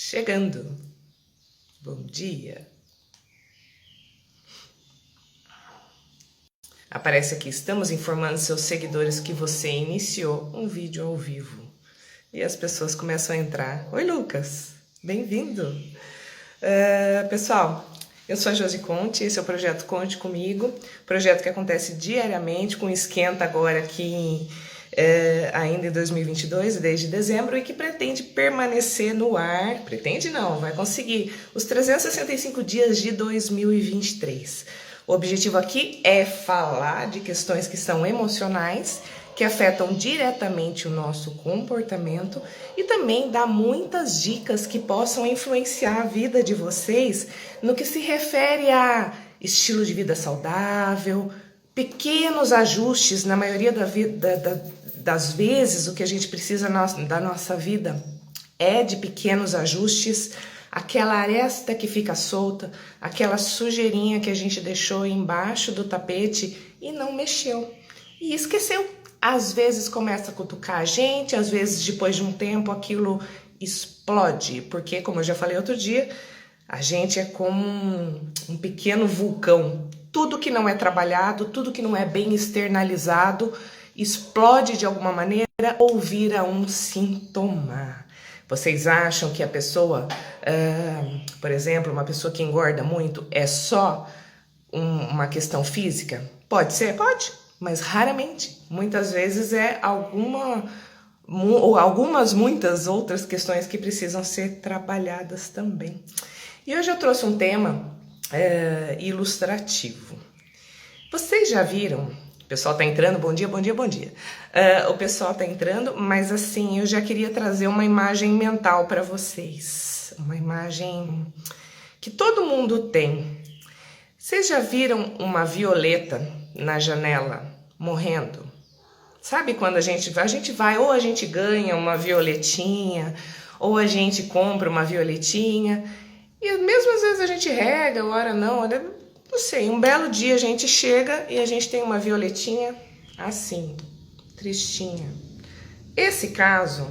chegando. Bom dia. Aparece aqui, estamos informando seus seguidores que você iniciou um vídeo ao vivo. E as pessoas começam a entrar. Oi, Lucas, bem-vindo. Pessoal, eu sou a Josi Conte, esse é o projeto Conte Comigo, projeto que acontece diariamente, com esquenta agora aqui ainda em 2022, desde dezembro, e que pretende permanecer no ar, pretende não, vai conseguir, os 365 dias de 2023. O objetivo aqui é falar de questões que são emocionais, que afetam diretamente o nosso comportamento e também dar muitas dicas que possam influenciar a vida de vocês no que se refere a estilo de vida saudável, pequenos ajustes. Na maioria das vezes, o que a gente precisa da nossa vida é de pequenos ajustes, aquela aresta que fica solta, aquela sujeirinha que a gente deixou embaixo do tapete e não mexeu e esqueceu. Às vezes começa a cutucar a gente, às vezes depois de um tempo aquilo explode, porque, como eu já falei outro dia, a gente é como um pequeno vulcão. Tudo que não é trabalhado, tudo que não é bem externalizado, explode de alguma maneira ou vira um sintoma. Vocês acham que a pessoa, por exemplo, uma pessoa que engorda muito é só uma questão física? Pode ser? Pode, mas raramente. Muitas vezes é muitas outras questões que precisam ser trabalhadas também. E hoje eu trouxe um tema ilustrativo. Vocês já viram? O pessoal tá entrando, bom dia, bom dia, bom dia. O pessoal tá entrando, mas assim, eu já queria trazer uma imagem mental para vocês. Uma imagem que todo mundo tem. Vocês já viram uma violeta na janela morrendo? Sabe quando a gente vai, ou a gente ganha uma violetinha, ou a gente compra uma violetinha, e mesmo às vezes a gente rega, ora não sei, um belo dia a gente chega e a gente tem uma violetinha assim, tristinha. Esse caso,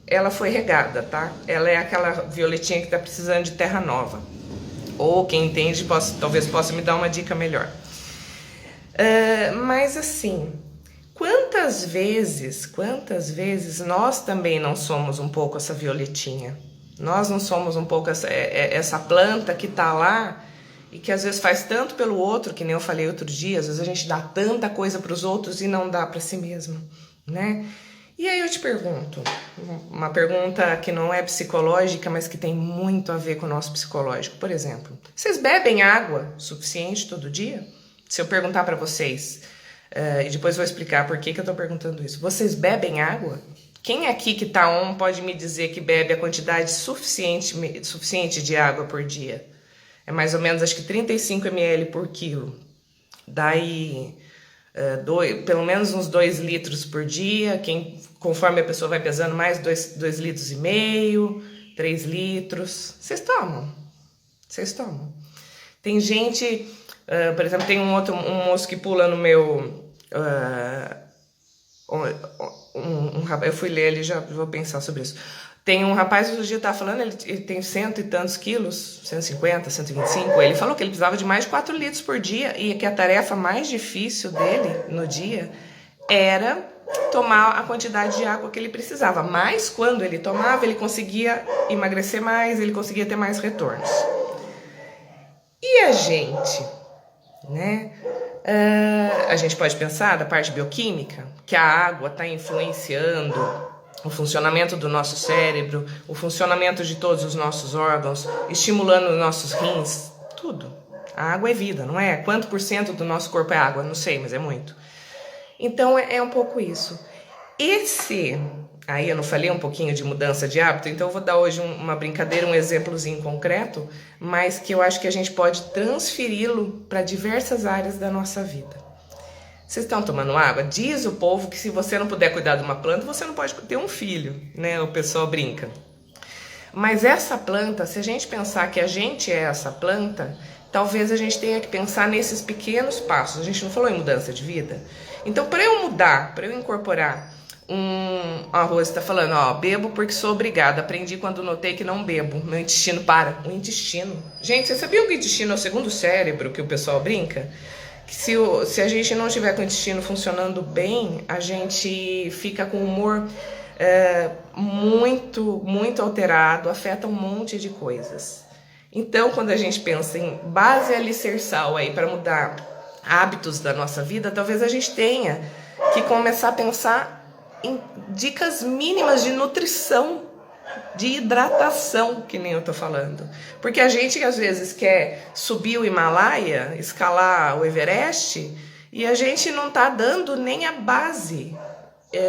ela foi regada, tá? Ela é aquela violetinha que tá precisando de terra nova. Ou quem entende, talvez possa me dar uma dica melhor. Mas assim, quantas vezes nós também não somos um pouco essa violetinha? Nós não somos um pouco essa planta que tá lá e que às vezes faz tanto pelo outro, que nem eu falei outro dia, às vezes a gente dá tanta coisa para os outros e não dá para si mesmo, né? E aí eu te pergunto, uma pergunta que não é psicológica, mas que tem muito a ver com o nosso psicológico. Por exemplo, vocês bebem água suficiente todo dia? Se eu perguntar para vocês, e depois vou explicar por que eu tô perguntando isso. Vocês bebem água? Quem aqui que tá on pode me dizer que bebe a quantidade suficiente de água por dia? É mais ou menos, acho que 35 ml por quilo. Daí, pelo menos uns 2 litros por dia. Conforme a pessoa vai pesando mais, 2 litros e meio, 3 litros. Vocês tomam? Vocês tomam? Tem gente, por exemplo, tem um moço que pula no meu... eu fui ler, ele já vou pensar sobre isso. Tem um rapaz que outro dia estava falando, ele tem 100 e tantos quilos, 150, 125. Ele falou que ele precisava de mais de 4 litros por dia e que a tarefa mais difícil dele no dia era tomar a quantidade de água que ele precisava. Mas quando ele tomava, ele conseguia emagrecer mais, ele conseguia ter mais retornos. E a gente, né? A gente pode pensar da parte bioquímica, que a água está influenciando o funcionamento do nosso cérebro, o funcionamento de todos os nossos órgãos, estimulando os nossos rins, tudo. A água é vida, não é? Quanto por cento do nosso corpo é água? Não sei, mas é muito. Então é um pouco isso. Aí eu não falei um pouquinho de mudança de hábito, então eu vou dar hoje uma brincadeira, um exemplozinho concreto, mas que eu acho que a gente pode transferi-lo para diversas áreas da nossa vida. Vocês estão tomando água? Diz o povo que se você não puder cuidar de uma planta, você não pode ter um filho, né? O pessoal brinca. Mas essa planta, se a gente pensar que a gente é essa planta, talvez a gente tenha que pensar nesses pequenos passos. A gente não falou em mudança de vida? Então, para eu mudar, para eu incorporar A Rose está falando, ó, bebo porque sou obrigada. Aprendi quando notei que não bebo. Meu intestino para. O intestino. Gente, você sabia que o intestino é o segundo cérebro que o pessoal brinca? Que se a gente não tiver com o intestino funcionando bem, a gente fica com o humor muito alterado, afeta um monte de coisas. Então, quando a gente pensa em base alicerçal aí para mudar hábitos da nossa vida, talvez a gente tenha que começar a pensar em dicas mínimas de nutrição, de hidratação, que nem eu tô falando. Porque a gente às vezes quer subir o Himalaia, escalar o Everest, e a gente não tá dando nem a base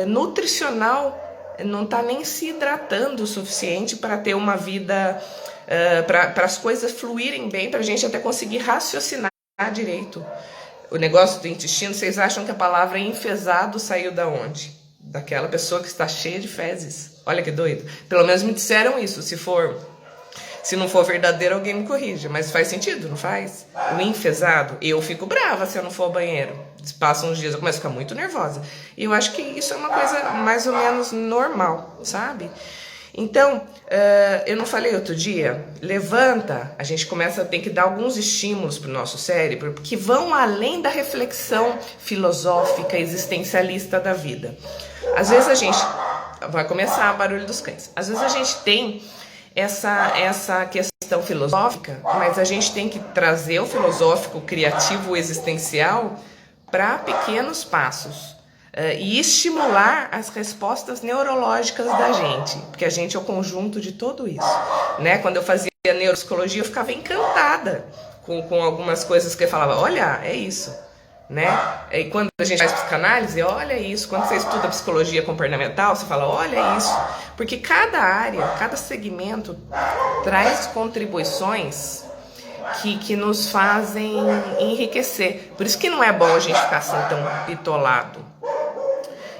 nutricional, não tá nem se hidratando o suficiente para ter uma vida, para as coisas fluírem bem, para a gente até conseguir raciocinar direito. O negócio do intestino, vocês acham que a palavra enfesado saiu da onde? Daquela pessoa que está cheia de fezes. Olha que doido. Pelo menos me disseram isso. Se não for verdadeiro, alguém me corrija. Mas faz sentido, não faz? O enfesado. Eu fico brava se eu não for ao banheiro. Passam uns dias, eu começo a ficar muito nervosa. E eu acho que isso é uma coisa mais ou menos normal, sabe? Então, eu não falei outro dia, levanta, a gente tem que dar alguns estímulos para o nosso cérebro que vão além da reflexão filosófica, existencialista da vida. Às vezes a gente, vai começar o barulho dos cães, às vezes a gente tem essa questão filosófica, mas a gente tem que trazer o filosófico, o criativo, o existencial para pequenos passos. E estimular as respostas neurológicas da gente, porque a gente é o conjunto de tudo isso, né? Quando eu fazia neuropsicologia, eu ficava encantada com algumas coisas que eu falava, olha, é isso, né? E quando a gente faz psicanálise, olha isso. Quando você estuda psicologia comportamental, você fala, olha isso, porque cada área, cada segmento traz contribuições que nos fazem enriquecer. Por isso que não é bom a gente ficar assim tão bitolado.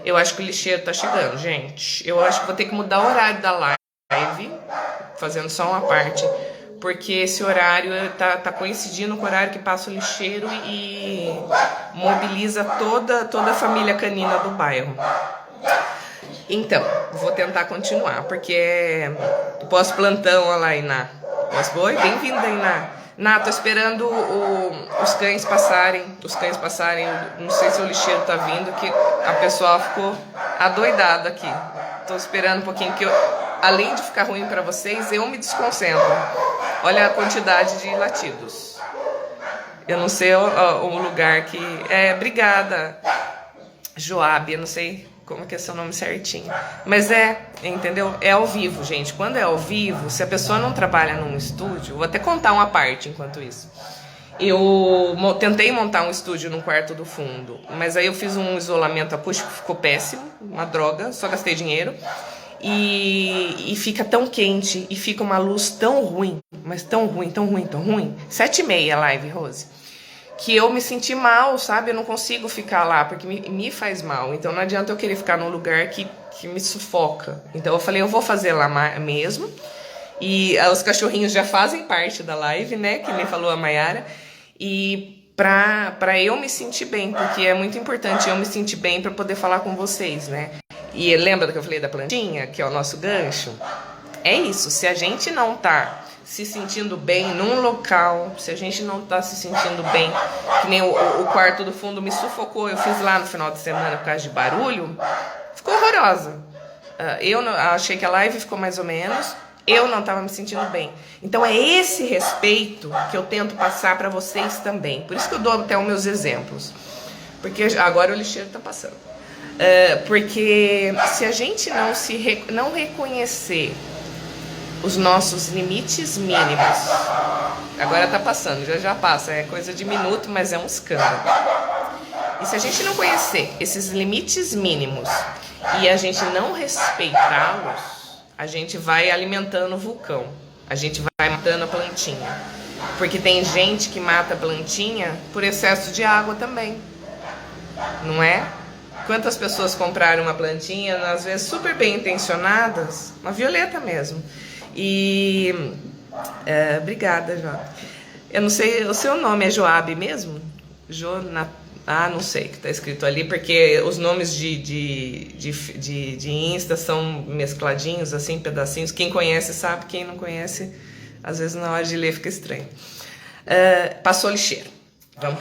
Eu acho que o lixeiro tá chegando, gente. Eu acho que vou ter que mudar o horário da live, fazendo só uma parte, porque esse horário tá coincidindo com o horário que passa o lixeiro e mobiliza toda a família canina do bairro. Então, vou tentar continuar, porque pós-plantão, olha lá, Iná. Oi, bem-vinda, Iná. Ná, tô esperando os cães passarem. Não sei se o lixeiro tá vindo, que a pessoa ficou adoidada aqui. Tô esperando um pouquinho, que além de ficar ruim pra vocês, eu me desconcentro. Olha a quantidade de latidos. Eu não sei o lugar que... obrigada, Joab, eu não sei como que é seu nome certinho. Mas entendeu? É ao vivo, gente. Quando é ao vivo, se a pessoa não trabalha num estúdio... Vou até contar uma parte enquanto isso. Eu tentei montar um estúdio no quarto do fundo, mas aí eu fiz um isolamento acústico, ficou péssimo, uma droga, só gastei dinheiro. E fica tão quente, e fica uma luz tão ruim, mas tão ruim. 7h30 a live, Rose. Que eu me senti mal, sabe? Eu não consigo ficar lá, porque me faz mal. Então não adianta eu querer ficar num lugar que me sufoca. Então eu falei, eu vou fazer lá mesmo. E os cachorrinhos já fazem parte da live, né? Que nem falou a Mayara. E pra eu me sentir bem, porque é muito importante eu me sentir bem pra poder falar com vocês, né? E lembra do que eu falei da plantinha, que é o nosso gancho? É isso, se a gente não tá se sentindo bem num local, se a gente não tá se sentindo bem, que nem o quarto do fundo me sufocou, eu fiz lá no final de semana por causa de barulho, ficou horrorosa. Eu achei que a live ficou mais ou menos, eu não tava me sentindo bem. Então é esse respeito que eu tento passar para vocês também. Por isso que eu dou até os meus exemplos. Porque agora o lixeiro tá passando. Porque se a gente não reconhecer os nossos limites mínimos, agora tá passando, já passa, é coisa de minuto, mas é um escândalo. E se a gente não conhecer esses limites mínimos e a gente não respeitá-los, a gente vai alimentando o vulcão, a gente vai matando a plantinha. Porque tem gente que mata a plantinha por excesso de água também, não é? Quantas pessoas compraram uma plantinha, às vezes super bem intencionadas, uma violeta mesmo. E obrigada, Joab. Eu não sei, o seu nome é Joab mesmo? Ah, não sei o que tá escrito ali, porque os nomes de Insta são mescladinhos, assim, pedacinhos. Quem conhece sabe, quem não conhece, às vezes na hora de ler fica estranho. Passou lixeira. Vamos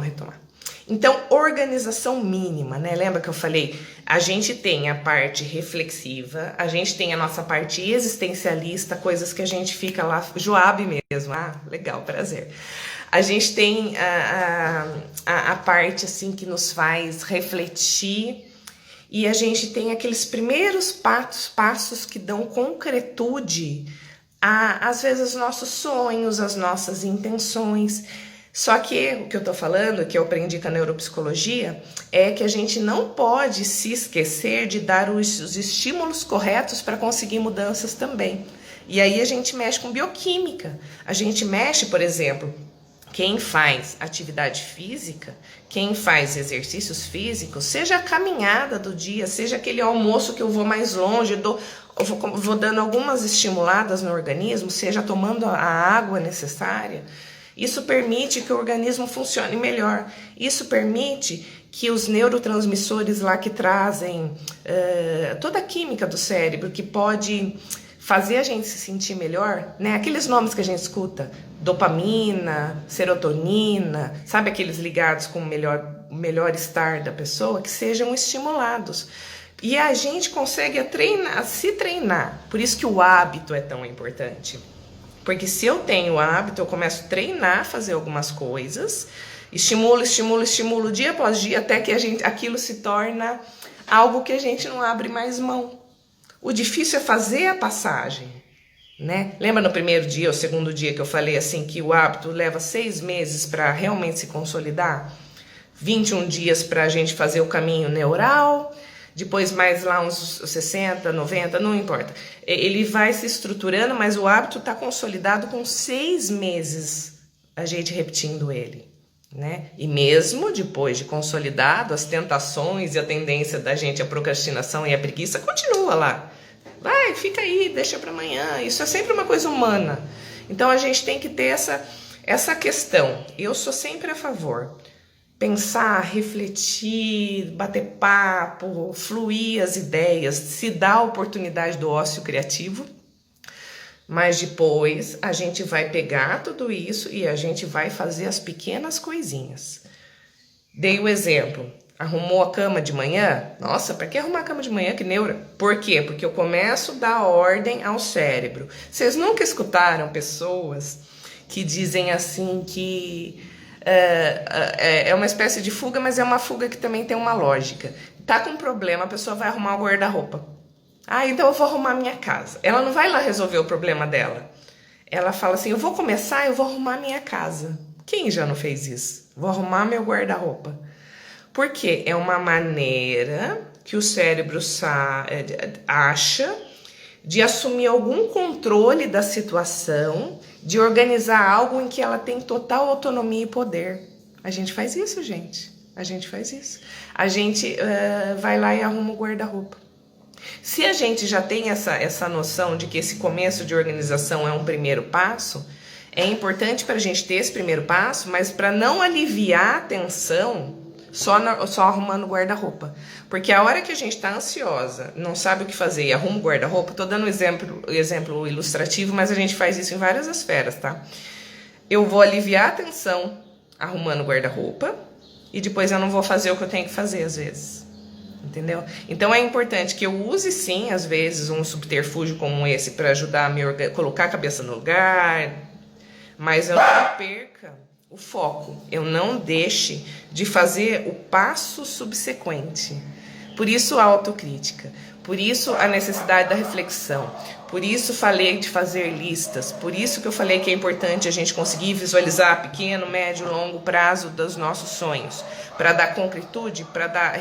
retomar. Então, organização mínima, né? Lembra que eu falei? A gente tem a parte reflexiva, a gente tem a nossa parte existencialista, coisas que a gente fica lá, Joab mesmo. Ah, legal, prazer. A gente tem a parte, assim, que nos faz refletir, e a gente tem aqueles primeiros passos que dão concretude às vezes, os nossos sonhos, as nossas intenções. Só que o que eu tô falando, que eu aprendi com a neuropsicologia, é que a gente não pode se esquecer de dar os estímulos corretos para conseguir mudanças também. E aí a gente mexe com bioquímica. A gente mexe, por exemplo, quem faz atividade física, quem faz exercícios físicos, seja a caminhada do dia, seja aquele almoço que eu vou mais longe, eu vou dando algumas estimuladas no organismo, seja tomando a água necessária. Isso permite que o organismo funcione melhor. Isso permite que os neurotransmissores lá que trazem toda a química do cérebro, que pode fazer a gente se sentir melhor, né? Aqueles nomes que a gente escuta, dopamina, serotonina, sabe, aqueles ligados com o melhor estar da pessoa, que sejam estimulados. E a gente consegue se treinar. Por isso que o hábito é tão importante. Porque se eu tenho o hábito, eu começo a treinar, fazer algumas coisas, estimulo dia após dia, até que aquilo se torna algo que a gente não abre mais mão. O difícil é fazer a passagem, né? Lembra no primeiro dia ou segundo dia que eu falei assim que o hábito leva 6 meses para realmente se consolidar? 21 dias para a gente fazer o caminho neural, depois mais lá uns 60, 90, não importa. Ele vai se estruturando, mas o hábito está consolidado com 6 meses a gente repetindo ele, né? E mesmo depois de consolidado, as tentações e a tendência da gente, a procrastinação e a preguiça continua lá. Vai, fica aí, deixa para amanhã. Isso é sempre uma coisa humana. Então a gente tem que ter essa questão. Eu sou sempre a favor. Pensar, refletir, bater papo, fluir as ideias, se dar a oportunidade do ócio criativo, mas depois a gente vai pegar tudo isso e a gente vai fazer as pequenas coisinhas. Dei o exemplo, arrumou a cama de manhã? Nossa, para que arrumar a cama de manhã? Que neura. Por quê? Porque eu começo a dar ordem ao cérebro. Vocês nunca escutaram pessoas que dizem assim que é uma espécie de fuga, mas é uma fuga que também tem uma lógica. Tá com problema, a pessoa vai arrumar o guarda-roupa. Ah, então eu vou arrumar minha casa. Ela não vai lá resolver o problema dela. Ela fala assim, eu vou arrumar minha casa. Quem já não fez isso? Vou arrumar meu guarda-roupa. Por quê? É uma maneira que o cérebro acha de assumir algum controle da situação, de organizar algo em que ela tem total autonomia e poder. A gente faz isso, gente. A gente faz isso. A gente vai lá e arruma o guarda-roupa. Se a gente já tem essa noção de que esse começo de organização é um primeiro passo, é importante para a gente ter esse primeiro passo, mas para não aliviar a tensão só arrumando o guarda-roupa. Porque a hora que a gente está ansiosa, não sabe o que fazer e arruma o guarda-roupa, estou dando um exemplo ilustrativo, mas a gente faz isso em várias esferas, tá? Eu vou aliviar a tensão arrumando o guarda-roupa e depois eu não vou fazer o que eu tenho que fazer às vezes. Entendeu? Então é importante que eu use sim, às vezes, um subterfúgio como esse para ajudar a me colocar a cabeça no lugar, mas eu não perca o foco, eu não deixe de fazer o passo subsequente. Por isso a autocrítica, por isso a necessidade da reflexão, por isso falei de fazer listas, por isso que eu falei que é importante a gente conseguir visualizar pequeno, médio e longo prazo dos nossos sonhos, para dar concretude, para dar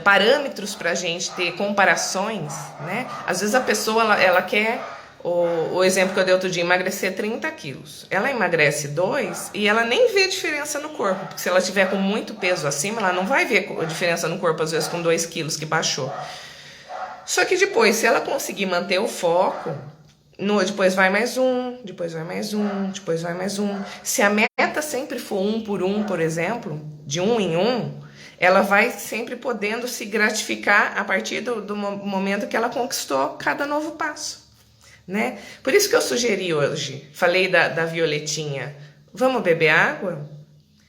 parâmetros para a gente ter comparações, né? Às vezes a pessoa ela quer, o exemplo que eu dei outro dia, emagrecer 30 quilos. Ela emagrece 2 e ela nem vê diferença no corpo, porque se ela tiver com muito peso acima, ela não vai ver a diferença no corpo, às vezes com 2 quilos que baixou. Só que depois, se ela conseguir manter o foco, Depois vai mais um, depois vai mais um, depois vai mais um. Se a meta sempre for um, por exemplo, de um em um, ela vai sempre podendo se gratificar a partir do momento que ela conquistou cada novo passo, né? Por isso que eu sugeri hoje, falei da violetinha, vamos beber água?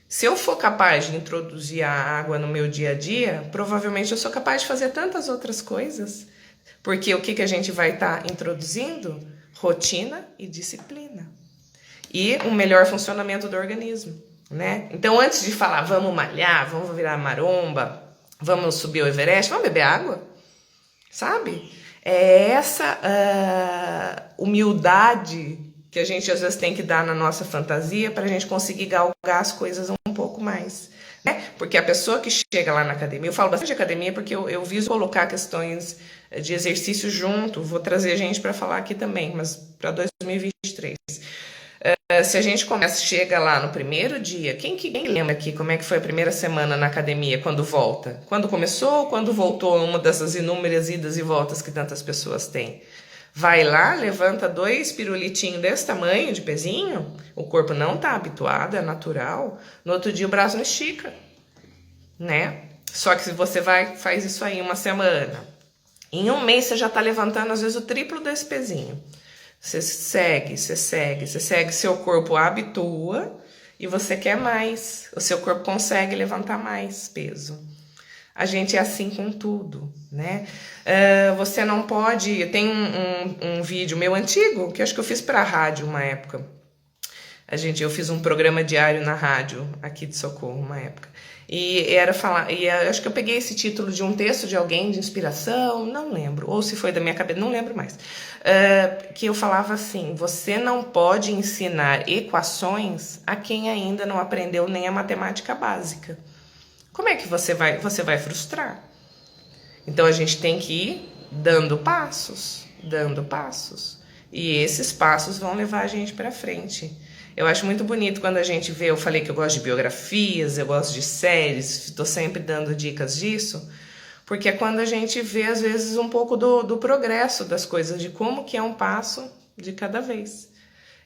Se eu for capaz de introduzir a água no meu dia a dia, provavelmente eu sou capaz de fazer tantas outras coisas. Porque o que a gente vai estar introduzindo? Rotina e disciplina. E um melhor funcionamento do organismo, né? Então, antes de falar, vamos malhar, vamos virar maromba, vamos subir o Everest, vamos beber água, sabe? É essa humildade que a gente às vezes tem que dar na nossa fantasia para a gente conseguir galgar as coisas um pouco mais, né? Porque a pessoa que chega lá na academia, eu falo bastante de academia porque eu viso colocar questões de exercício junto, vou trazer gente para falar aqui também, mas para 2023. Se a gente chega lá no primeiro dia, quem lembra aqui como é que foi a primeira semana na academia, quando volta? Quando começou ou quando voltou, uma dessas inúmeras idas e voltas que tantas pessoas têm? Vai lá, levanta 2 pirulitinhos desse tamanho de pezinho, o corpo não está habituado, é natural, no outro dia o braço não estica, né? Só que se você faz isso aí uma semana, em um mês você já está levantando às vezes o triplo desse pezinho. Você segue, seu corpo habitua e você quer mais, o seu corpo consegue levantar mais peso. A gente é assim com tudo, né? Você não pode... Tem um vídeo meu antigo, que acho que eu fiz para a rádio uma época. Eu fiz um programa diário na rádio, aqui de Socorro, uma época. E era falar... E acho que eu peguei esse título de um texto de alguém, de inspiração, não lembro. Ou se foi da minha cabeça, não lembro mais. Que eu falava assim, você não pode ensinar equações a quem ainda não aprendeu nem a matemática básica. Como é que você vai frustrar? Então a gente tem que ir dando passos. E esses passos vão levar a gente para frente. Eu acho muito bonito quando a gente vê, eu falei que eu gosto de biografias, eu gosto de séries, estou sempre dando dicas disso, porque é quando a gente vê, às vezes, um pouco do progresso das coisas, de como que é um passo de cada vez.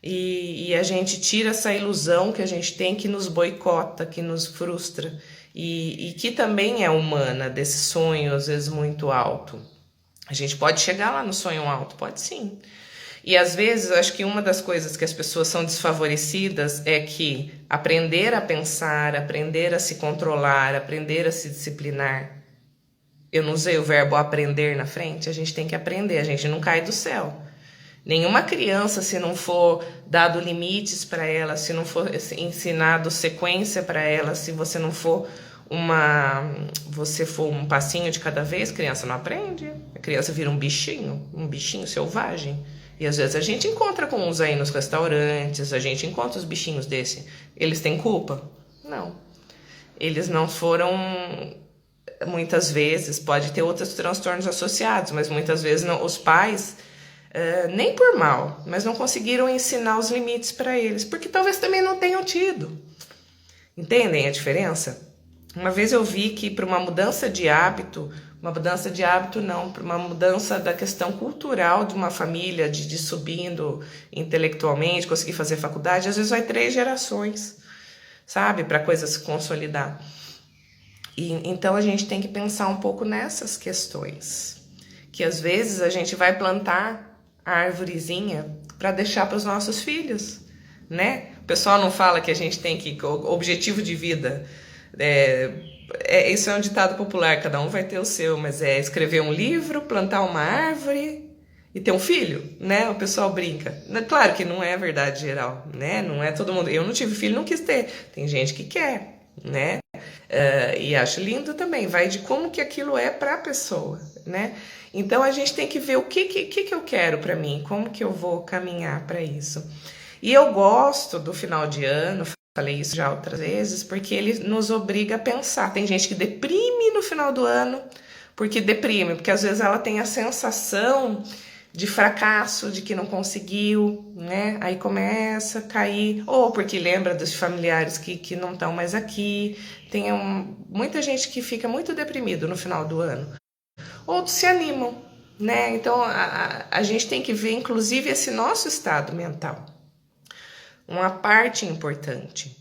E a gente tira essa ilusão que a gente tem, que nos boicota, que nos frustra, e que também é humana, desse sonho, às vezes, muito alto. A gente pode chegar lá no sonho alto? Pode sim. E às vezes, eu acho que uma das coisas que as pessoas são desfavorecidas é que aprender a pensar, aprender a se controlar, aprender a se disciplinar. Eu não usei o verbo aprender na frente, a gente tem que aprender, a gente não cai do céu. Nenhuma criança, se não for dado limites para ela, se não for ensinado sequência para ela, se você não for um passinho de cada vez, a criança não aprende. A criança vira um bichinho selvagem. E às vezes a gente encontra com uns aí nos restaurantes, a gente encontra os bichinhos desse. Eles têm culpa? Não. Eles não foram... Muitas vezes, pode ter outros transtornos associados, mas muitas vezes não, os pais, nem por mal, mas não conseguiram ensinar os limites para eles, porque talvez também não tenham tido. Entendem a diferença? Uma vez eu vi que para uma mudança de hábito não, para uma mudança da questão cultural de uma família, de subindo intelectualmente, conseguir fazer faculdade, às vezes vai 3 gerações, sabe, para a coisa se consolidar. Então a gente tem que pensar um pouco nessas questões, que às vezes a gente vai plantar a árvorezinha para deixar para os nossos filhos, né? O pessoal não fala que a gente tem que... Objetivo de vida... isso é um ditado popular, cada um vai ter o seu, mas é escrever um livro, plantar uma árvore e ter um filho, né? O pessoal brinca. Claro que não é verdade geral, né? Não é todo mundo. Eu não tive filho, não quis ter. Tem gente que quer, né? E acho lindo também, vai de como que aquilo é para a pessoa, né? Então a gente tem que ver o que eu quero para mim, como que eu vou caminhar para isso. E eu gosto do final de ano, falei isso já outras vezes, porque ele nos obriga a pensar. Tem gente que deprime no final do ano, porque às vezes ela tem a sensação de fracasso, de que não conseguiu, né? Aí começa a cair, ou porque lembra dos familiares que não estão mais aqui. Tem muita gente que fica muito deprimido no final do ano. Outros se animam, né? Então a gente tem que ver, inclusive, esse nosso estado mental. Uma parte importante.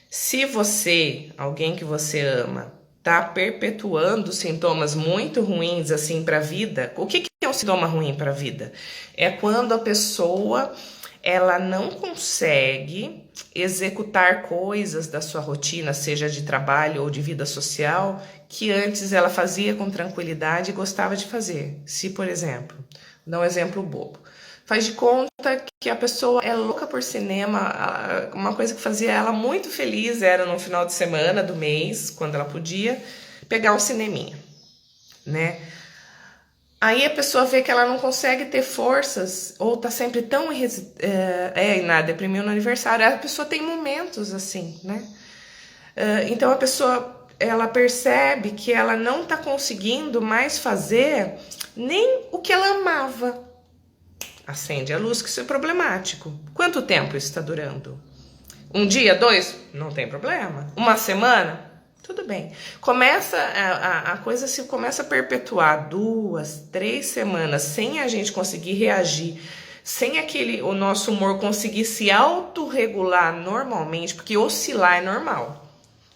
Se você, alguém que você ama, tá perpetuando sintomas muito ruins assim para a vida, o que é um sintoma ruim para a vida? É quando a pessoa ela não consegue executar coisas da sua rotina, seja de trabalho ou de vida social, que antes ela fazia com tranquilidade e gostava de fazer. Se, por exemplo, dá um exemplo bobo. Faz de conta que a pessoa é louca por cinema, uma coisa que fazia ela muito feliz era no final de semana do mês, quando ela podia, pegar um cineminha, né? Aí a pessoa vê que ela não consegue ter forças, ou tá sempre tão deprimiu no aniversário. A pessoa tem momentos assim, né? Então a pessoa, ela percebe que ela não tá conseguindo mais fazer nem o que ela amava. Acende a luz, que isso é problemático. Quanto tempo isso está durando? Um dia, 2? Não tem problema. Uma semana? Tudo bem. Começa a coisa se começa a perpetuar 2, 3 semanas sem a gente conseguir reagir, sem o nosso humor conseguir se autorregular normalmente, porque oscilar é normal.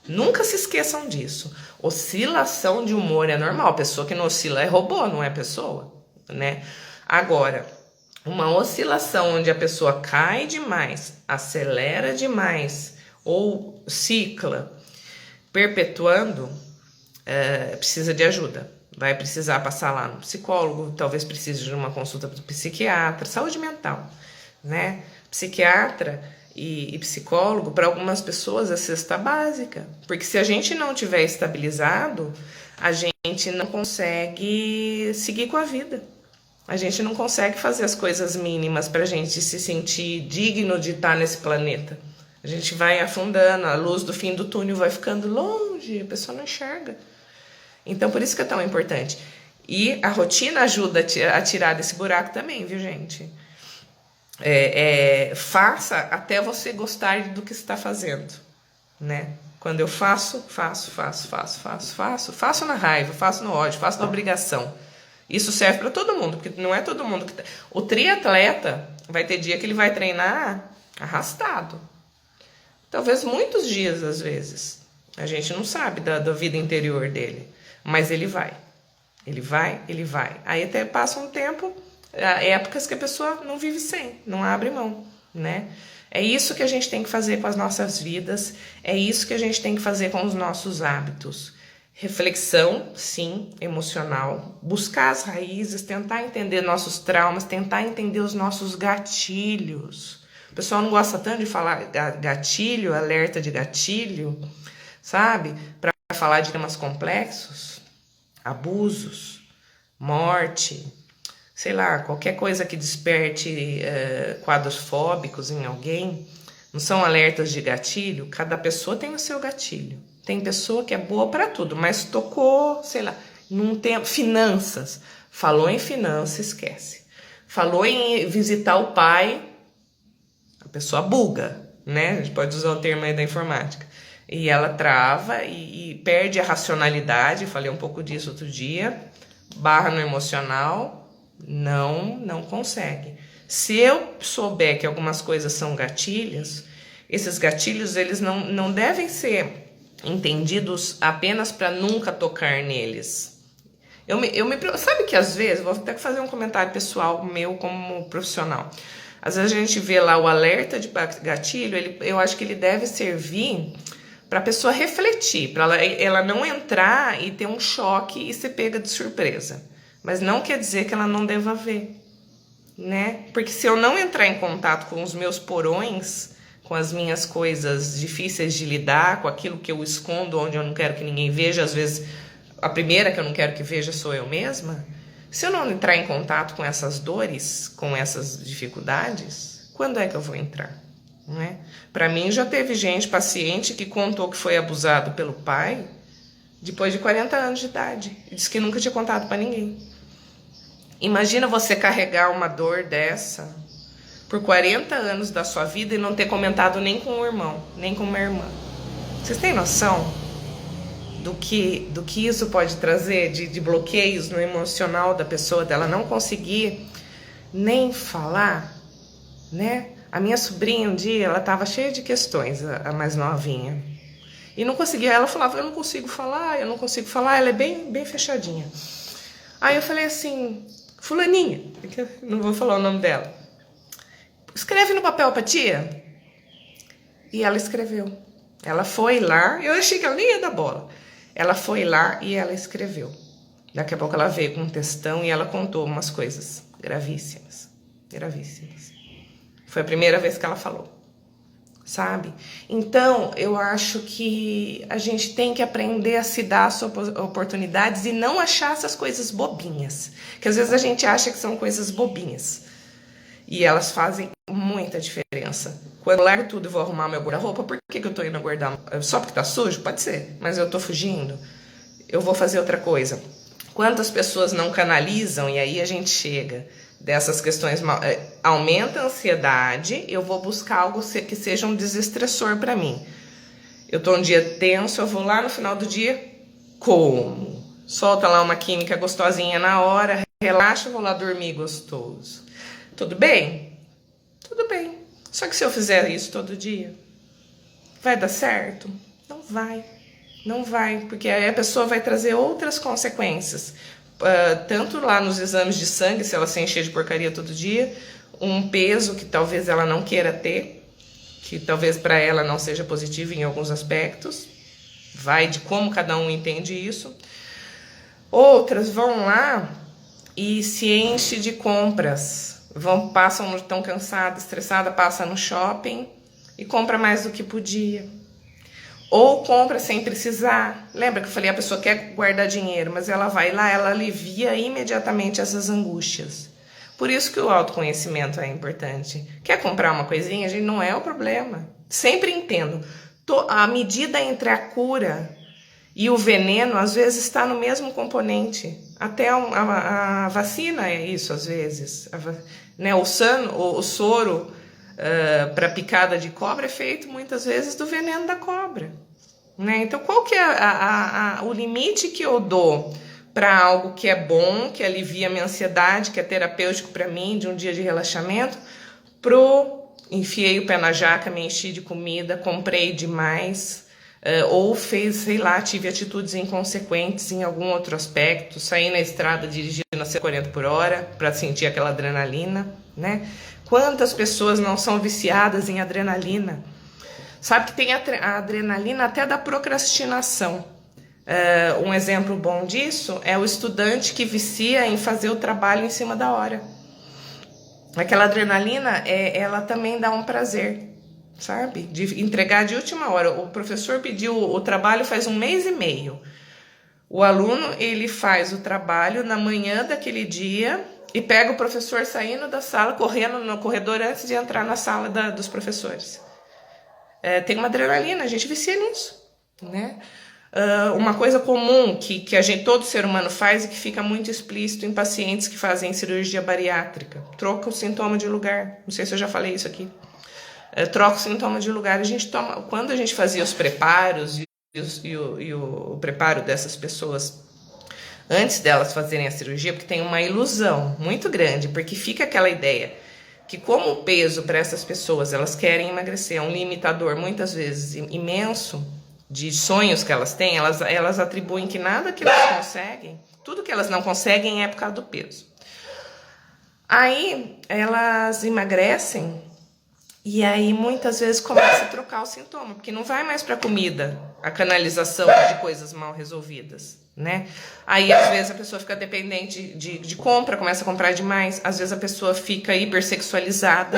Nunca se esqueçam disso. Oscilação de humor é normal. Pessoa que não oscila é robô, não é pessoa, né? Agora, uma oscilação onde a pessoa cai demais, acelera demais ou cicla, perpetuando, precisa de ajuda. Vai precisar passar lá no psicólogo, talvez precise de uma consulta para o psiquiatra, saúde mental, né? Psiquiatra e psicólogo, para algumas pessoas, é cesta básica. Porque se a gente não tiver estabilizado, a gente não consegue seguir com a vida. A gente não consegue fazer as coisas mínimas para a gente se sentir digno de estar nesse planeta. A gente vai afundando, a luz do fim do túnel vai ficando longe, a pessoa não enxerga. Então, por isso que é tão importante. E a rotina ajuda a tirar desse buraco também, viu, gente? Faça até você gostar do que está fazendo, né? Quando eu faço na raiva, faço no ódio, faço na obrigação. Isso serve para todo mundo, porque não é todo mundo que... O triatleta vai ter dia que ele vai treinar arrastado. Talvez muitos dias, às vezes. A gente não sabe da vida interior dele. Mas ele vai. Ele vai. Aí até passa um tempo, épocas que a pessoa não vive sem, não abre mão, né? É isso que a gente tem que fazer com as nossas vidas, é isso que a gente tem que fazer com os nossos hábitos. Reflexão, sim, emocional, buscar as raízes, tentar entender nossos traumas, tentar entender os nossos gatilhos. O pessoal não gosta tanto de falar gatilho, alerta de gatilho, sabe? Para falar de temas complexos, abusos, morte, sei lá, qualquer coisa que desperte quadros fóbicos em alguém. Não são alertas de gatilho? Cada pessoa tem o seu gatilho. Tem pessoa que é boa para tudo, mas tocou, sei lá, num tempo, finanças. Falou em finanças, esquece. Falou em visitar o pai, a pessoa buga, né? A gente pode usar o termo aí da informática. E ela trava e perde a racionalidade, falei um pouco disso outro dia, barra no emocional, não consegue. Se eu souber que algumas coisas são gatilhos, esses gatilhos eles não devem ser entendidos apenas para nunca tocar neles. Sabe que às vezes, vou até fazer um comentário pessoal meu como profissional, às vezes a gente vê lá o alerta de gatilho, eu acho que ele deve servir para a pessoa refletir, para ela não entrar e ter um choque e ser pega de surpresa. Mas não quer dizer que ela não deva ver, né? Porque se eu não entrar em contato com os meus porões, com as minhas coisas difíceis de lidar, com aquilo que eu escondo, onde eu não quero que ninguém veja, às vezes a primeira que eu não quero que veja sou eu mesma, se eu não entrar em contato com essas dores, com essas dificuldades, quando é que eu vou entrar? Não é? Para mim já teve paciente que contou que foi abusado pelo pai depois de 40 anos de idade, e disse que nunca tinha contado para ninguém. Imagina você carregar uma dor dessa por 40 anos da sua vida e não ter comentado nem com um irmão, nem com uma irmã. Vocês têm noção? do que isso pode trazer de bloqueios no emocional da pessoa, dela não conseguir nem falar, né? A minha sobrinha um dia, ela estava cheia de questões, a mais novinha, e não conseguia. Ela falava, eu não consigo falar, ela é bem fechadinha. Aí eu falei assim, fulaninha, não vou falar o nome dela, escreve no papel pra tia. E ela escreveu. Ela foi lá, eu achei que ela nem ia dar bola. Ela foi lá e ela escreveu. Daqui a pouco ela veio com um textão e ela contou umas coisas gravíssimas. Gravíssimas. Foi a primeira vez que ela falou. Sabe? Então, eu acho que a gente tem que aprender a se dar as oportunidades e não achar essas coisas bobinhas. Que às vezes a gente acha que são coisas bobinhas. E elas fazem muita diferença. Quando eu largo tudo e vou arrumar meu guarda-roupa, por que eu tô indo guardar? Só porque tá sujo? Pode ser, mas eu tô fugindo. Eu vou fazer outra coisa. Quantas pessoas não canalizam, e aí a gente chega dessas questões, aumenta a ansiedade, eu vou buscar algo que seja um desestressor para mim. Eu tô um dia tenso, eu vou lá no final do dia, como? Solta lá uma química gostosinha na hora, relaxa, vou lá dormir gostoso. Tudo bem? Tudo bem. Só que se eu fizer isso todo dia, vai dar certo? Não vai. Não vai, porque aí a pessoa vai trazer outras consequências. Tanto lá nos exames de sangue, se ela se encher de porcaria todo dia, um peso que talvez ela não queira ter, que talvez para ela não seja positivo em alguns aspectos. Vai de como cada um entende isso. Outras vão lá e se enche de compras. Passam, tão cansada, estressada, passa no shopping e compra mais do que podia. Ou compra sem precisar. Lembra que eu falei, a pessoa quer guardar dinheiro, mas ela vai lá, ela alivia imediatamente essas angústias. Por isso que o autoconhecimento é importante. Quer comprar uma coisinha? A gente não é o problema. Sempre entendo. A medida entre a cura e o veneno, às vezes, está no mesmo componente. Até a vacina é isso, às vezes. Né? O soro para picada de cobra é feito, muitas vezes, do veneno da cobra. Né? Então, qual que é o limite que eu dou para algo que é bom, que alivia a minha ansiedade, que é terapêutico para mim, de um dia de relaxamento, enfiei o pé na jaca, me enchi de comida, comprei demais... ou sei lá, tive atitudes inconsequentes em algum outro aspecto, saí na estrada dirigindo a 140 por hora para sentir aquela adrenalina, né? Quantas pessoas não são viciadas em adrenalina? Sabe que tem a adrenalina até da procrastinação. Um exemplo bom disso é o estudante que vicia em fazer o trabalho em cima da hora. Aquela adrenalina, ela também dá um prazer, sabe? De entregar de última hora. O professor pediu o trabalho faz 1 mês e meio. O aluno, ele faz o trabalho na manhã daquele dia e pega o professor saindo da sala, correndo no corredor antes de entrar na sala dos professores. Tem uma adrenalina, a gente vicia nisso, né? Uma coisa comum que todo ser humano faz e que fica muito explícito em pacientes que fazem cirurgia bariátrica. Troca o sintoma de lugar. Não sei se eu já falei isso aqui. Troca o sintoma de lugar. Quando a gente fazia os preparos e o preparo dessas pessoas antes delas fazerem a cirurgia, porque tem uma ilusão muito grande, porque fica aquela ideia que como o peso para essas pessoas, elas querem emagrecer, é um limitador muitas vezes imenso de sonhos que elas têm, elas atribuem que nada que elas conseguem, tudo que elas não conseguem é por causa do peso. Aí elas emagrecem e aí muitas vezes começa a trocar o sintoma, porque não vai mais para a comida, a canalização de coisas mal resolvidas, né? Aí às vezes a pessoa fica dependente de compra, começa a comprar demais, às vezes a pessoa fica hipersexualizada,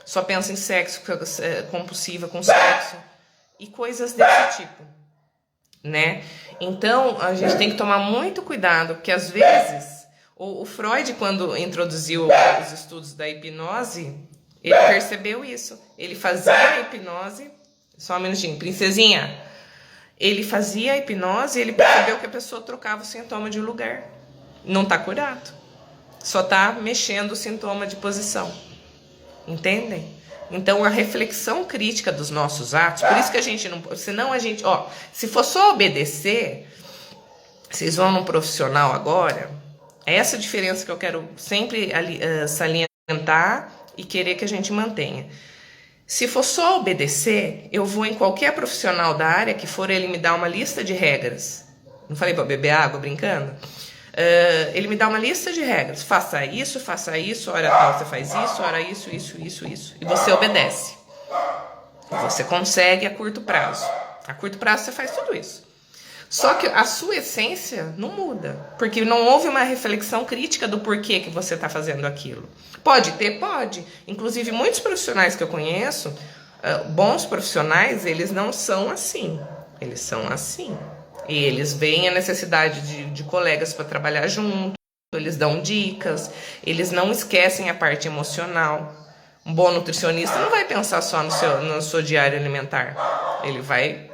só pensa em sexo, compulsiva com sexo e coisas desse tipo, né? Então a gente tem que tomar muito cuidado, porque às vezes o Freud, quando introduziu os estudos da hipnose, ele percebeu isso. Ele fazia a hipnose... Só um minutinho, princesinha. Ele fazia a hipnose e ele percebeu que a pessoa trocava o sintoma de lugar. Não está curado. Só está mexendo o sintoma de posição. Entendem? Então, a reflexão crítica dos nossos atos, por isso que a gente não... Senão a gente... Ó, se for só obedecer, vocês vão num profissional agora, é essa diferença que eu quero sempre salientar e querer que a gente mantenha. Se for só obedecer, eu vou em qualquer profissional da área que for, ele me dá uma lista de regras. Não falei para beber água brincando? Ele me dá uma lista de regras. Faça isso, hora tal você faz isso, hora isso. E você obedece. Você consegue a curto prazo. A curto prazo você faz tudo isso. Só que a sua essência não muda. Porque não houve uma reflexão crítica do porquê que você está fazendo aquilo. Pode ter? Pode. Inclusive, muitos profissionais que eu conheço, bons profissionais, eles não são assim. Eles são assim. E eles veem a necessidade de colegas para trabalhar junto, eles dão dicas, eles não esquecem a parte emocional. Um bom nutricionista não vai pensar só no seu diário alimentar. Ele vai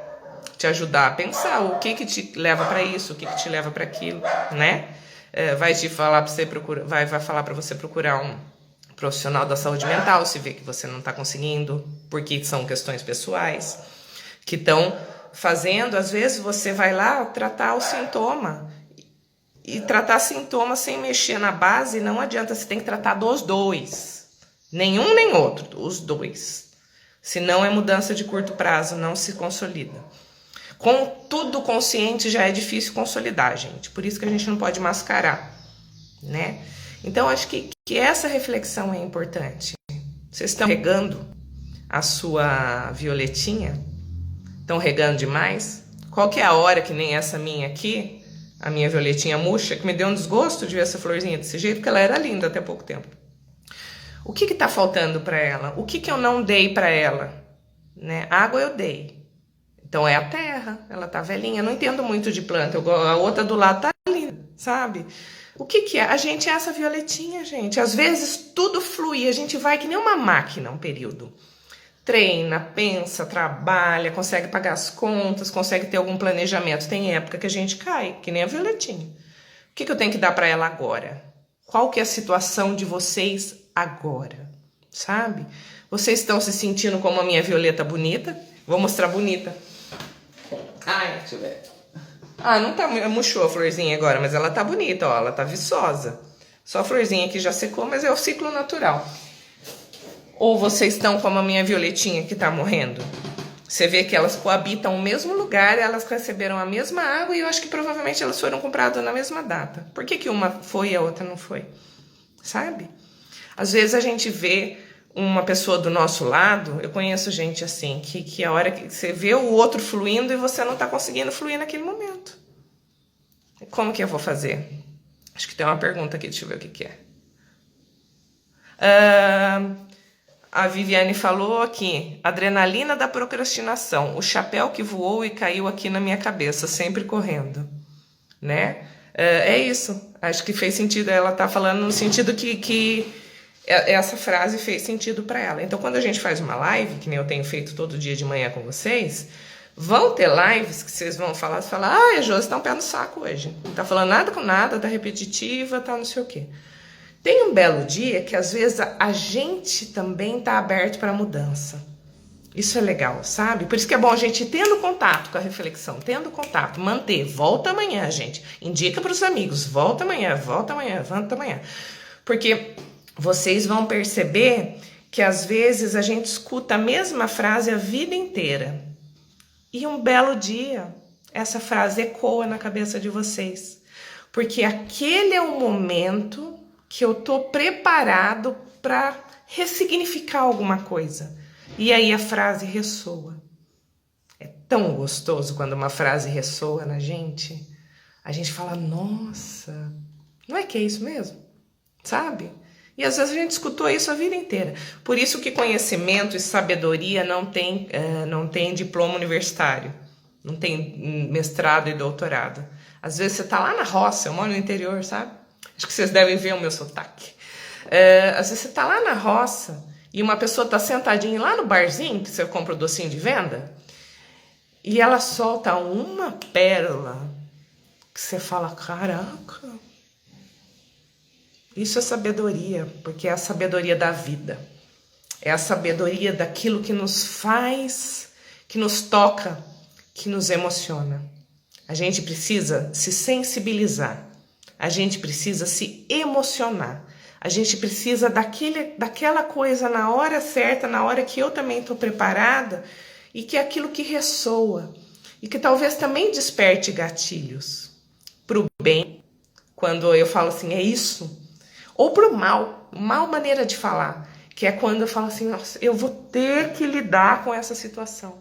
te ajudar a pensar o que te leva para isso, o que te leva para aquilo, né? Vai te falar para você procurar, vai falar para você procurar um profissional da saúde mental, se vê que você não está conseguindo, porque são questões pessoais que estão fazendo. Às vezes você vai lá tratar o sintoma, e tratar sintoma sem mexer na base não adianta, você tem que tratar dos dois, nenhum nem outro, os dois, senão é mudança de curto prazo, não se consolida. Com tudo consciente já é difícil consolidar, gente, por isso que a gente não pode mascarar, né? Então acho que essa reflexão é importante. Vocês estão regando a sua violetinha? Estão regando demais? Qual que é a hora, que nem essa minha aqui, a minha violetinha murcha, que me deu um desgosto de ver essa florzinha desse jeito, porque ela era linda até pouco tempo. O que está faltando para ela? O que eu não dei para ela? Né? Água eu dei. Então é a terra, ela tá velhinha. Eu não entendo muito de planta, a outra do lado tá linda, sabe? O que é? A gente é essa violetinha, gente. Às vezes tudo flui, a gente vai que nem uma máquina um período. Treina, pensa, trabalha, consegue pagar as contas, consegue ter algum planejamento. Tem época que a gente cai, que nem a violetinha. O que eu tenho que dar para ela agora? Qual que é a situação de vocês agora? Sabe? Vocês estão se sentindo como a minha violeta bonita? Vou mostrar bonita. Ai, deixa eu ver. Não tá, murchou a florzinha agora, mas ela tá bonita, ó, ela tá viçosa. Só a florzinha que já secou, mas é o ciclo natural. Ou vocês estão como a minha violetinha que tá morrendo? Você vê que elas coabitam o mesmo lugar, elas receberam a mesma água e eu acho que provavelmente elas foram compradas na mesma data. Por que uma foi e a outra não foi? Sabe? Às vezes a gente vê uma pessoa do nosso lado, eu conheço gente assim, que a hora que você vê o outro fluindo e você não tá conseguindo fluir naquele momento. Como que eu vou fazer? Acho que tem uma pergunta aqui, deixa eu ver o que é. A Viviane falou aqui, adrenalina da procrastinação, o chapéu que voou e caiu aqui na minha cabeça, sempre correndo, né? É isso, acho que fez sentido, ela tá falando no sentido que essa frase fez sentido para ela. Então, quando a gente faz uma live, que nem eu tenho feito todo dia de manhã com vocês, vão ter lives que vocês vão falar, a Josi tá um pé no saco hoje, não tá falando nada com nada, tá repetitiva, tá não sei o quê. Tem um belo dia que às vezes a gente também tá aberto para mudança. Isso é legal, sabe? Por isso que é bom a gente ir tendo contato com a reflexão, tendo contato, manter. Volta amanhã, gente. Indica para os amigos, volta amanhã. Porque vocês vão perceber que às vezes a gente escuta a mesma frase a vida inteira. E um belo dia, essa frase ecoa na cabeça de vocês. Porque aquele é o momento que eu tô preparado para ressignificar alguma coisa. E aí a frase ressoa. É tão gostoso quando uma frase ressoa na gente. A gente fala, nossa, não é que é isso mesmo? Sabe? E às vezes a gente escutou isso a vida inteira. Por isso que conhecimento e sabedoria não tem diploma universitário. Não tem mestrado e doutorado. Às vezes você tá lá na roça, eu moro no interior, sabe? Acho que vocês devem ver o meu sotaque. Às vezes você tá lá na roça e uma pessoa tá sentadinha lá no barzinho, que você compra o docinho de venda, e ela solta uma pérola que você fala, caraca, isso é sabedoria, porque é a sabedoria da vida. É a sabedoria daquilo que nos faz, que nos toca, que nos emociona. A gente precisa se sensibilizar. A gente precisa se emocionar. A gente precisa daquela coisa na hora certa, na hora que eu também estou preparada, e que é aquilo que ressoa. E que talvez também desperte gatilhos. Para o bem, quando eu falo assim, é isso. Ou para o mal maneira de falar. Que é quando eu falo assim, nossa, eu vou ter que lidar com essa situação.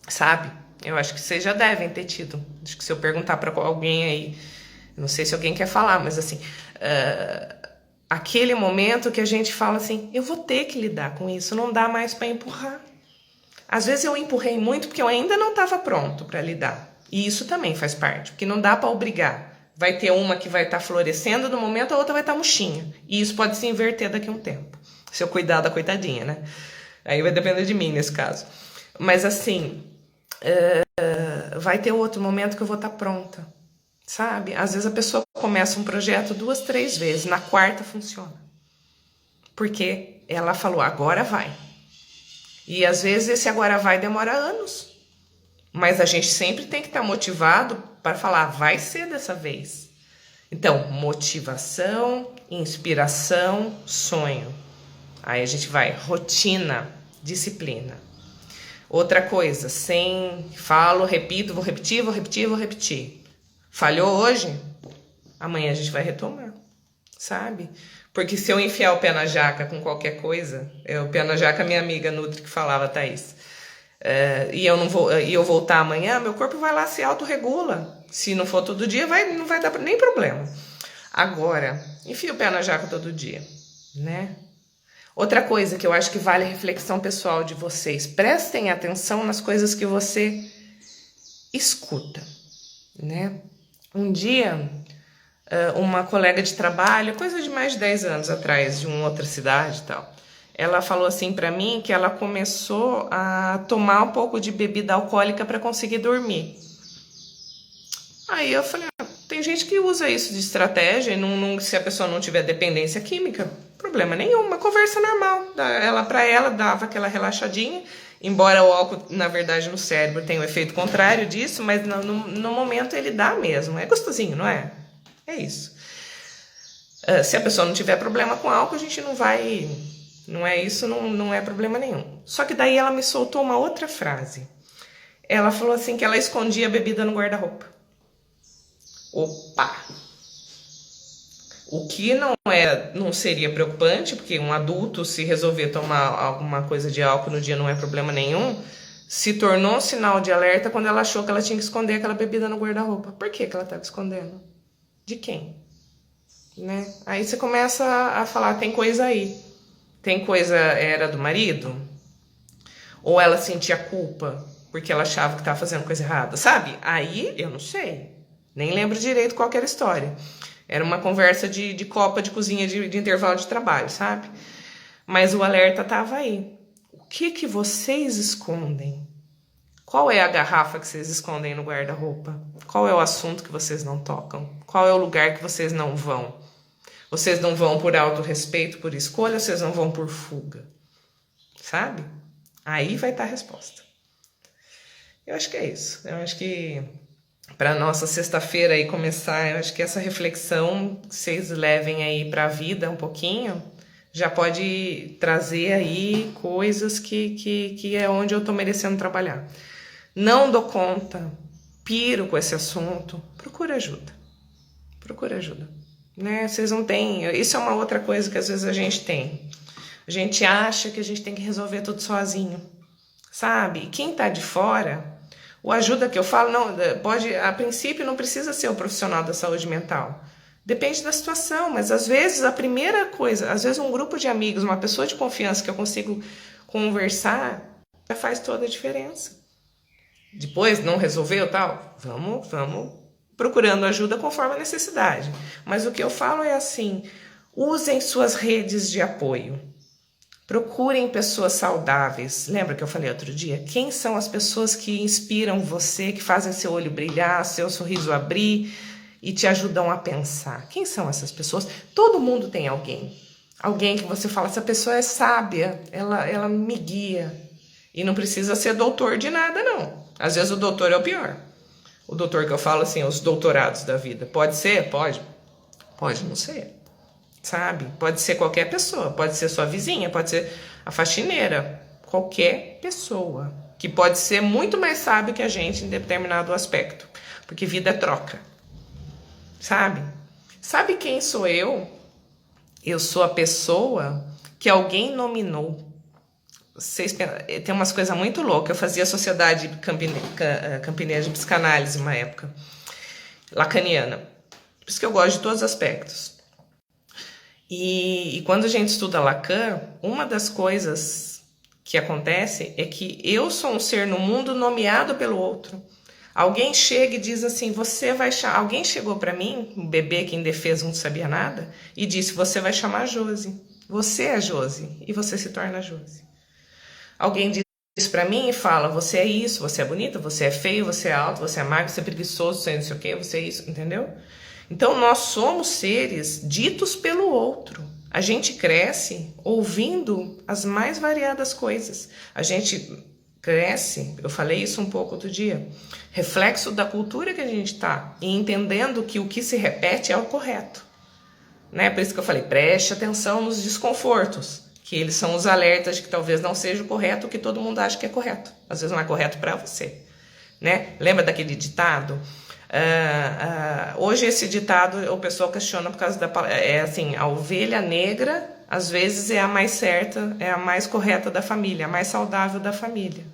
Sabe? Eu acho que vocês já devem ter tido. Acho que se eu perguntar para alguém aí, não sei se alguém quer falar, mas assim, aquele momento que a gente fala assim, eu vou ter que lidar com isso, não dá mais para empurrar. Às vezes eu empurrei muito porque eu ainda não estava pronto para lidar. E isso também faz parte, porque não dá para obrigar. Vai ter uma que vai estar florescendo no momento, a outra vai estar murchinha. E isso pode se inverter daqui a um tempo. Se eu cuidar da coitadinha, né? Aí vai depender de mim nesse caso. Mas assim, vai ter outro momento que eu vou estar pronta. Sabe? Às vezes a pessoa começa um projeto 2, 3 vezes. Na quarta funciona. Porque ela falou, agora vai. E às vezes esse agora vai demora anos. Mas a gente sempre tem que estar motivado para falar, vai ser dessa vez. Então, motivação, inspiração, sonho. Aí a gente vai, rotina, disciplina. Outra coisa, falo, repito, vou repetir. Falhou hoje? Amanhã a gente vai retomar, sabe? Porque se eu enfiar o pé na jaca com qualquer coisa, o pé na jaca, minha amiga Nutri que falava, Thaís, e eu voltar amanhã, meu corpo vai lá, se autorregula. Se não for todo dia, não vai dar nem problema. Agora, enfia o pé na jaca todo dia, né? Outra coisa que eu acho que vale a reflexão pessoal de vocês, prestem atenção nas coisas que você escuta, né? Um dia, uma colega de trabalho, coisa de mais de 10 anos atrás, de uma outra cidade e tal, ela falou assim pra mim que ela começou a tomar um pouco de bebida alcoólica para conseguir dormir. Aí eu falei, tem gente que usa isso de estratégia, e se a pessoa não tiver dependência química, problema nenhum, uma conversa normal. Para ela dava aquela relaxadinha, embora o álcool, na verdade, no cérebro tenha um efeito contrário disso, mas no momento ele dá mesmo. É gostosinho, não é? É isso. Se a pessoa não tiver problema com álcool, a gente não vai... Não é isso, não é problema nenhum. Só que daí ela me soltou uma outra frase. Ela falou assim que ela escondia a bebida no guarda-roupa. Opa! O que não seria preocupante, porque um adulto, se resolver tomar alguma coisa de álcool no dia, não é problema nenhum, se tornou um sinal de alerta quando ela achou que ela tinha que esconder aquela bebida no guarda-roupa. Por que ela estava escondendo? De quem? Né? Aí você começa a falar, tem coisa aí. Tem coisa, era do marido? Ou ela sentia culpa porque ela achava que estava fazendo coisa errada? Sabe? Aí, eu não sei. Nem lembro direito qual que era a história. Era uma conversa de copa de cozinha de intervalo de trabalho, sabe? Mas o alerta estava aí. O que vocês escondem? Qual é a garrafa que vocês escondem no guarda-roupa? Qual é o assunto que vocês não tocam? Qual é o lugar que vocês não vão? Vocês não vão por autorrespeito, por escolha, ou vocês não vão por fuga? Sabe? Aí vai estar a resposta. Eu acho que é isso. Eu acho que para nossa sexta-feira aí começar, eu acho que essa reflexão que vocês levem aí para a vida um pouquinho, já pode trazer aí coisas que é onde eu tô merecendo trabalhar. Não dou conta, piro com esse assunto, procura ajuda. Procura ajuda. Né? Vocês não têm... Isso é uma outra coisa que às vezes a gente tem. A gente acha que a gente tem que resolver tudo sozinho. Sabe? E quem tá de fora... O ajuda que eu falo, a princípio não precisa ser um profissional da saúde mental. Depende da situação, mas às vezes a primeira coisa, às vezes um grupo de amigos, uma pessoa de confiança que eu consigo conversar, já faz toda a diferença. Depois, não resolveu tal? Vamos procurando ajuda conforme a necessidade. Mas o que eu falo é assim, usem suas redes de apoio. Procurem pessoas saudáveis. Lembra que eu falei outro dia? Quem são as pessoas que inspiram você, que fazem seu olho brilhar, seu sorriso abrir e te ajudam a pensar? Quem são essas pessoas? Todo mundo tem alguém. Alguém que você fala, essa pessoa é sábia, ela me guia. E não precisa ser doutor de nada, não. Às vezes o doutor é o pior. O doutor que eu falo assim, os doutorados da vida. Pode ser? Pode. Pode não ser. Sabe? Pode ser qualquer pessoa. Pode ser sua vizinha, pode ser a faxineira. Qualquer pessoa. Que pode ser muito mais sábio que a gente em determinado aspecto. Porque vida é troca. Sabe? Sabe quem sou eu? Eu sou a pessoa que alguém nominou. Tem umas coisas muito loucas. Eu fazia sociedade campinense de psicanálise uma época. Lacaniana. Por isso que eu gosto de todos os aspectos. E quando a gente estuda Lacan, uma das coisas que acontece é que eu sou um ser no mundo nomeado pelo outro. Alguém chega e diz assim, você vai chamar... Alguém chegou para mim, um bebê que indefeso não sabia nada, e disse, você vai chamar a Josi. Você é a Josi, e você se torna a Josi. Alguém diz para mim e fala, você é isso, você é bonita, você é feio, você é alto, você é magro, você é preguiçoso, você é não sei o quê, você é isso, entendeu? Então nós somos seres ditos pelo outro. A gente cresce ouvindo as mais variadas coisas. A gente cresce, eu falei isso um pouco outro dia, reflexo da cultura que a gente está e entendendo que o que se repete é o correto. Né? Por isso que eu falei, preste atenção nos desconfortos, que eles são os alertas de que talvez não seja o correto o que todo mundo acha que é correto. Às vezes não é correto para você. Né? Lembra daquele ditado? Hoje esse ditado o pessoal questiona por causa da... É assim, a ovelha negra às vezes é a mais certa, é a mais correta da família, a mais saudável da família.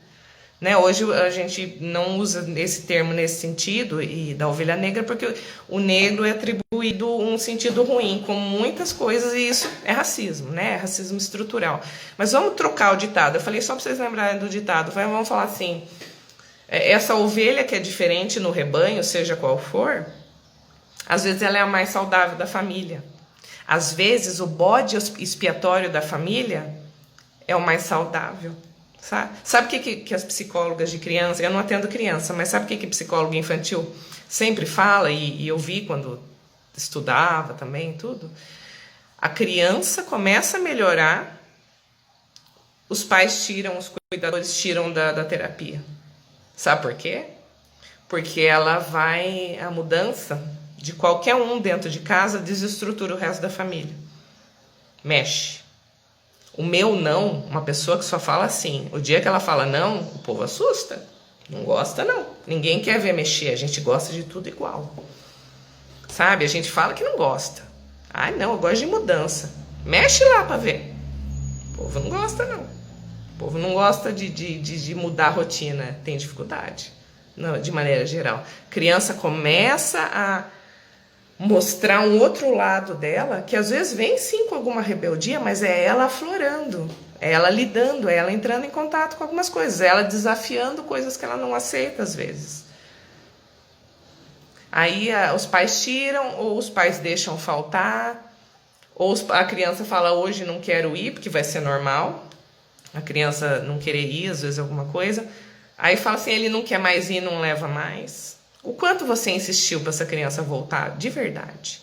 Né? Hoje a gente não usa esse termo nesse sentido e da ovelha negra porque o negro é atribuído um sentido ruim, com muitas coisas, e isso é racismo, né? É racismo estrutural. Mas vamos trocar o ditado. Eu falei só para vocês lembrarem do ditado. Vamos falar assim, essa ovelha que é diferente no rebanho, seja qual for, às vezes ela é a mais saudável da família. Às vezes o bode expiatório da família é o mais saudável. Sabe o que as psicólogas de criança, eu não atendo criança, mas sabe o que psicólogo infantil sempre fala, e eu vi quando estudava também, tudo? A criança começa a melhorar, os pais tiram, os cuidadores tiram da terapia. Sabe por quê? Porque a mudança de qualquer um dentro de casa desestrutura o resto da família. Mexe. O meu não, uma pessoa que só fala assim, o dia que ela fala não, o povo assusta. Não gosta, não. Ninguém quer ver mexer, a gente gosta de tudo igual. Sabe? A gente fala que não gosta. Ai, não, eu gosto de mudança. Mexe lá pra ver. O povo não gosta, não. O povo não gosta de mudar a rotina, tem dificuldade. Não, de maneira geral. Criança começa a mostrar um outro lado dela, que às vezes vem sim com alguma rebeldia, mas é ela aflorando, é ela lidando, é ela entrando em contato com algumas coisas, é ela desafiando coisas que ela não aceita às vezes. Aí os pais tiram, ou os pais deixam faltar, ou a criança fala, hoje não quero ir, porque vai ser normal, a criança não querer ir, às vezes alguma coisa, aí fala assim, ele não quer mais ir, não leva mais. O quanto você insistiu para essa criança voltar de verdade?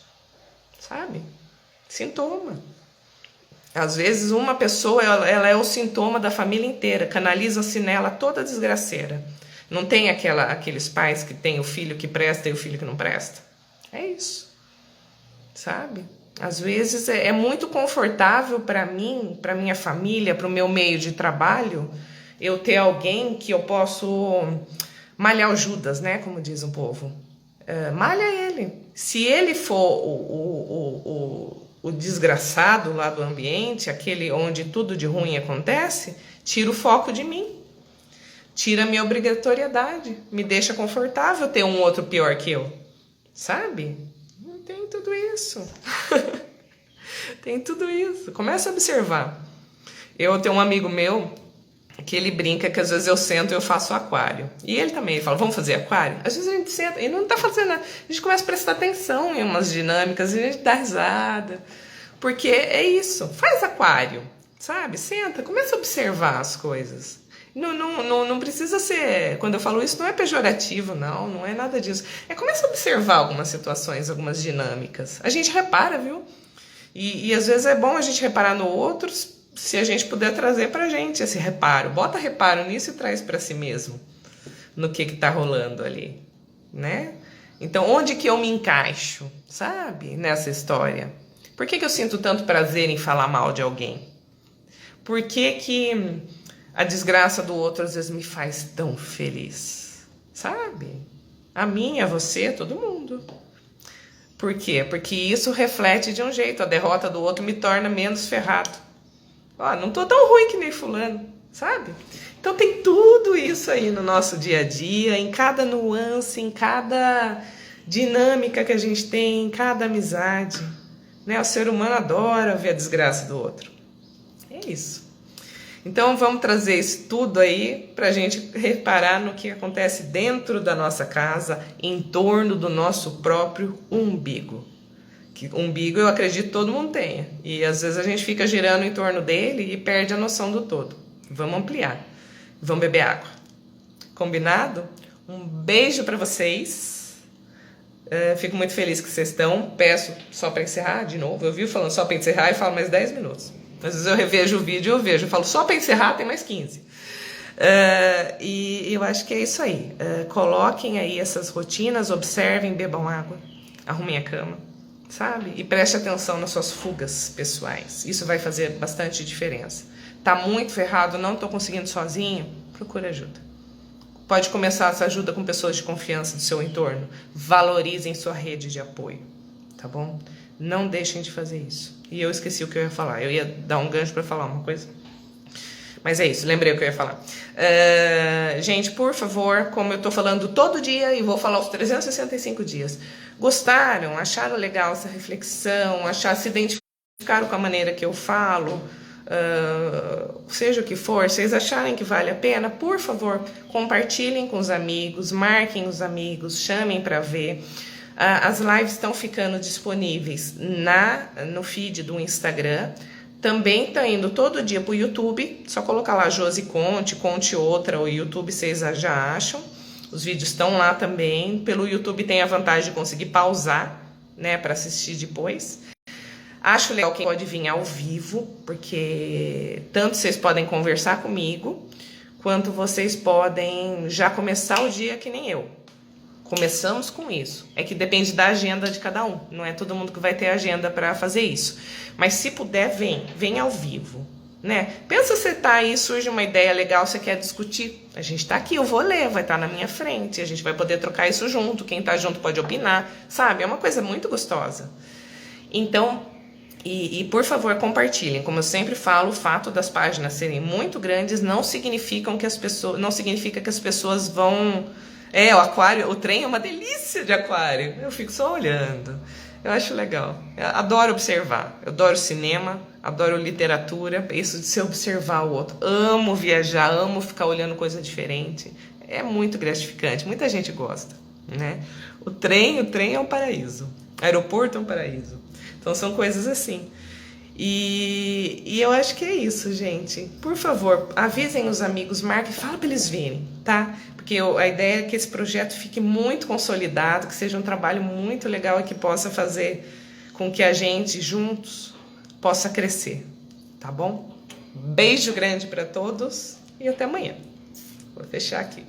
Sabe? Sintoma. Às vezes uma pessoa ela é o sintoma da família inteira, canaliza-se nela toda a desgraceira. Não tem aqueles pais que tem o filho que presta e o filho que não presta? É isso. Sabe? Às vezes é muito confortável para mim, para minha família, para o meu meio de trabalho, eu ter alguém que eu posso... malhar o Judas, né? Como diz o povo. Malha ele. Se ele for o desgraçado lá do ambiente, aquele onde tudo de ruim acontece, tira o foco de mim. Tira a minha obrigatoriedade. Me deixa confortável ter um outro pior que eu. Sabe? Tem tudo isso. Tem tudo isso. Começa a observar. Eu tenho um amigo meu que ele brinca que às vezes eu sento e eu faço aquário. E ele também, ele fala, vamos fazer aquário? Às vezes a gente senta, ele não tá fazendo nada. A gente começa a prestar atenção em umas dinâmicas, e a gente dá risada. Porque é isso, faz aquário, sabe? Senta, começa a observar as coisas. Não precisa ser, quando eu falo isso, não é pejorativo, não é nada disso. Começa a observar algumas situações, algumas dinâmicas. A gente repara, viu? E às vezes é bom a gente reparar no outro, se a gente puder trazer pra gente esse reparo. Bota reparo nisso e traz pra si mesmo, no que tá rolando ali, né? Então, onde que eu me encaixo, sabe, nessa história? Por que eu sinto tanto prazer em falar mal de alguém? Por que a desgraça do outro às vezes me faz tão feliz, sabe? A mim, a você, todo mundo. Por quê? Porque isso reflete de um jeito. A derrota do outro me torna menos ferrado. Ó, não tô tão ruim que nem fulano, sabe? Então tem tudo isso aí no nosso dia a dia, em cada nuance, em cada dinâmica que a gente tem, em cada amizade, né? O ser humano adora ver a desgraça do outro. É isso. Então vamos trazer isso tudo aí pra gente reparar no que acontece dentro da nossa casa, em torno do nosso próprio umbigo. Que umbigo eu acredito todo mundo tenha. E às vezes a gente fica girando em torno dele e perde a noção do todo. Vamos ampliar. Vamos beber água. Combinado? Um beijo pra vocês. Fico muito feliz que vocês estão. Peço só para encerrar de novo. Eu vivo falando só para encerrar e falo mais 10 minutos. Às vezes eu revejo o vídeo e eu falo só para encerrar, tem mais 15. E eu acho que é isso aí. Coloquem aí essas rotinas, observem, bebam água, arrumem a cama, sabe? E preste atenção nas suas fugas pessoais. Isso vai fazer bastante diferença. Tá muito ferrado, não tô conseguindo sozinho? Procura ajuda. Pode começar essa ajuda com pessoas de confiança do seu entorno. Valorizem sua rede de apoio, tá bom? Não deixem de fazer isso. E eu esqueci o que eu ia falar. Eu ia dar um gancho para falar uma coisa. Mas é isso, lembrei o que eu ia falar. Gente, por favor, como eu tô falando todo dia e vou falar os 365 dias, gostaram? Acharam legal essa reflexão? Se identificaram com a maneira que eu falo? Seja o que for, vocês acharem que vale a pena, por favor, compartilhem com os amigos, marquem os amigos, chamem para ver. As lives estão ficando disponíveis no feed do Instagram. Também está indo todo dia para o YouTube. Só colocar lá Josi Conte outra, o YouTube vocês já acham. Os vídeos estão lá também. Pelo YouTube tem a vantagem de conseguir pausar, né, para assistir depois. Acho legal quem pode vir ao vivo, porque tanto vocês podem conversar comigo, quanto vocês podem já começar o dia que nem eu. Começamos com isso. É que depende da agenda de cada um. Não é todo mundo que vai ter agenda para fazer isso. Mas se puder, vem ao vivo, né? Pensa você tá aí, surge uma ideia legal, você quer discutir. A gente tá aqui, eu vou ler, vai estar na minha frente. A gente vai poder trocar isso junto. Quem tá junto pode opinar, sabe? É uma coisa muito gostosa. Então, e por favor, compartilhem. Como eu sempre falo, o fato das páginas serem muito grandes não significa que as pessoas vão... o aquário, o trem é uma delícia de aquário. Eu fico só olhando. Eu acho legal. Eu adoro observar. Eu adoro cinema, adoro literatura. Isso de se observar o outro. Amo viajar, amo ficar olhando coisa diferente. É muito gratificante. Muita gente gosta, né? O trem é um paraíso. O aeroporto é um paraíso. Então são coisas assim. E eu acho que é isso, gente. Por favor, avisem os amigos, marquem, fala para eles virem, tá? Porque a ideia é que esse projeto fique muito consolidado, que seja um trabalho muito legal e que possa fazer com que a gente, juntos, possa crescer, tá bom? Beijo grande para todos e até amanhã. Vou fechar aqui.